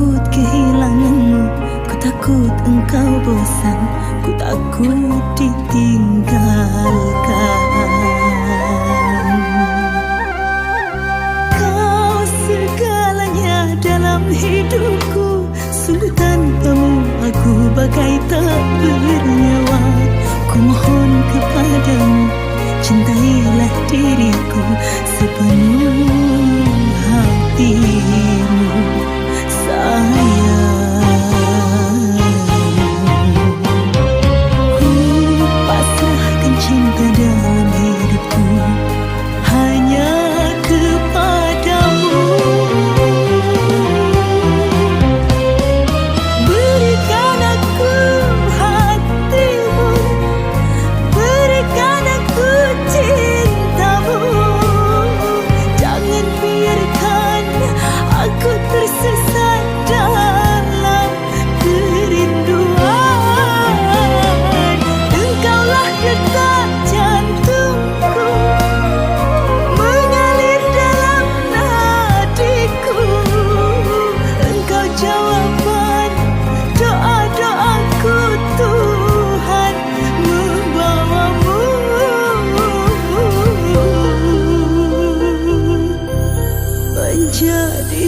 takut kehilanganmu, ku takut engkau bosan, ku takut ditinggalkan. Kau segalanya dalam hidupku, sungguh tanpamu aku bagai tak bernyawa. Ku mohon kepadamu, cintailah diriku sepenuh hatimu, sayang. Ku pasrahkan cinta dalam hidupku hanya kepadamu. Berikan aku hatimu, berikan aku cintamu. Jangan biarkan aku tersesat dalam kerinduan. Engkaulah detak jantungku, mengalir dalam nadiku. Engkau jawaban doa-doaku, Tuhan membawamu menjadi